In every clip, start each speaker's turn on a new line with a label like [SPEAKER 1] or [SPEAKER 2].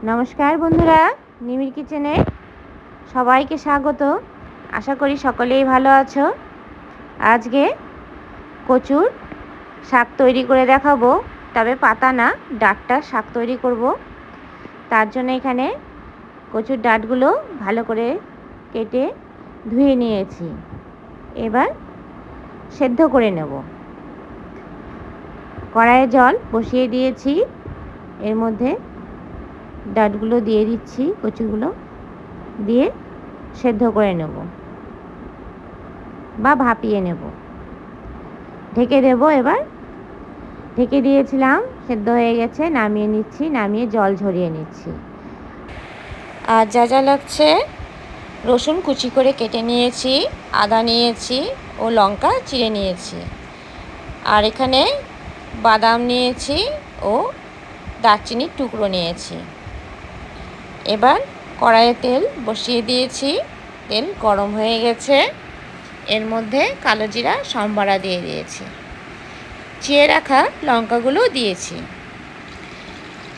[SPEAKER 1] নমস্কার বন্ধুরা, নিমির কিচেনে সবাইকে স্বাগত। আশা করি সকলেই ভালো আছো। আজকে কচুর শাক তৈরি করে দেখাবো, তবে পাতা না, ডাঁটার শাক তৈরি করব। তার জন্য এখানে কচুর ডাঁটগুলো ভালো করে কেটে ধুয়ে নিয়েছি। এবার সেদ্ধ করে নেব। কড়াইয়ে জল বসিয়ে দিয়েছি, এর মধ্যে ডাঁটগুলো দিয়ে দিচ্ছি, কচুগুলো দিয়ে সেদ্ধ করে নেব বা ভাপিয়ে নেব। ঢেকে দেব। এবার ঢেকে দিয়েছিলাম, সেদ্ধ হয়ে গেছে, নামিয়ে নিচ্ছি। নামিয়ে জল ঝরিয়ে নিচ্ছি। আর যা যা লাগছে, রসুন কুচি করে কেটে নিয়েছি, আদা নিয়েছি ও লঙ্কা চিড়ে নিয়েছি। আর এখানে বাদাম নিয়েছি ও দারচিনির টুকরো নিয়েছি। এবার কড়াইয়ে তেল বসিয়ে দিয়েছি, তেল গরম হয়ে গেছে। এর মধ্যে কালো জিরা সম্বারা দিয়ে দিয়েছি, চিড়ে রাখা লঙ্কাগুলো দিয়েছি,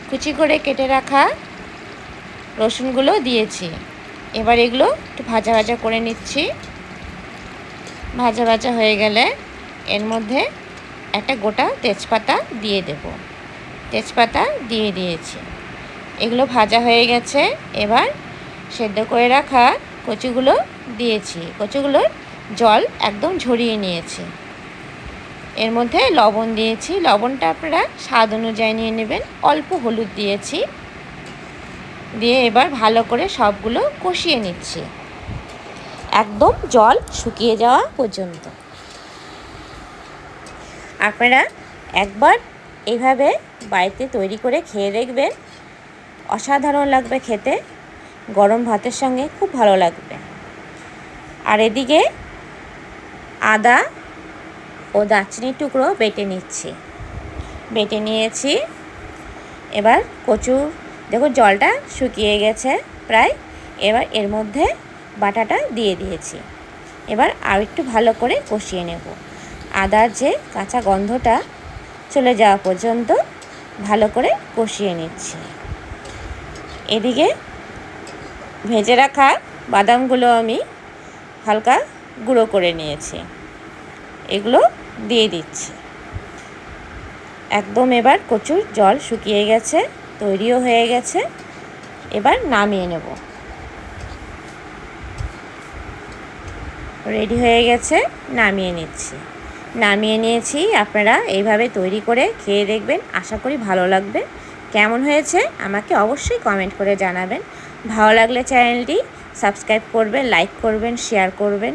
[SPEAKER 1] কুচি করে কেটে রাখা রসুনগুলো দিয়েছি। এবার এগুলো একটু ভাজা ভাজা করে নিচ্ছি। ভাজা ভাজা হয়ে গেলে এর মধ্যে একটা গোটা তেজপাতা দিয়ে দেব। তেজপাতা দিয়ে দিয়েছি। এগুলো ভাজা হয়ে গেছে। এবার সেদ্ধ করে রাখা কচুগুলো দিয়েছি। কচুগুলোর জল একদম ঝরিয়ে নিয়েছি। এর মধ্যে লবণ দিয়েছি, লবণটা আপনারা স্বাদ অনুযায়ী নিয়ে নেবেন। অল্প হলুদ দিয়েছি, দিয়ে এবার ভালো করে সবগুলো কষিয়ে নিচ্ছি, একদম জল শুকিয়ে যাওয়া পর্যন্ত। আপনারা একবার এইভাবে বাড়িতে তৈরি করে খেয়ে দেখবেন, অসাধারণ লাগবে খেতে। গরম ভাতের সঙ্গে খুব ভালো লাগবে। আর এদিকে আদা ও দারচিনির টুকরো বেটে নিচ্ছি, বেটে নিয়েছি। এবার কচু দেখো জলটা শুকিয়ে গেছে প্রায়। এবার এর মধ্যে বাটাটা দিয়ে দিয়েছি। এবার আর একটু ভালো করে কষিয়ে নেব। আদার যে কাঁচা গন্ধটা চলে যাওয়া পর্যন্ত ভালো করে কষিয়ে নিচ্ছি। এদিকে ভেজে রাখা বাদামগুলো আমি হালকা গুঁড়ো করে নিয়েছি, এগুলো দিয়ে দিচ্ছি। একদম এবার কচুর জল শুকিয়ে গেছে, তৈরিও হয়ে গেছে। এবার নামিয়ে নেব। রেডি হয়ে গেছে, নামিয়ে নিচ্ছি। নামিয়ে নিয়েছি। আপনারা এইভাবে তৈরি করে খেয়ে দেখবেন, আশা করি ভালো লাগবে। কেমন হয়েছে আমাকে অবশ্যই কমেন্ট করে জানাবেন। ভালো লাগলে চ্যানেলটি সাবস্ক্রাইব করবেন, লাইক করবেন, শেয়ার করবেন।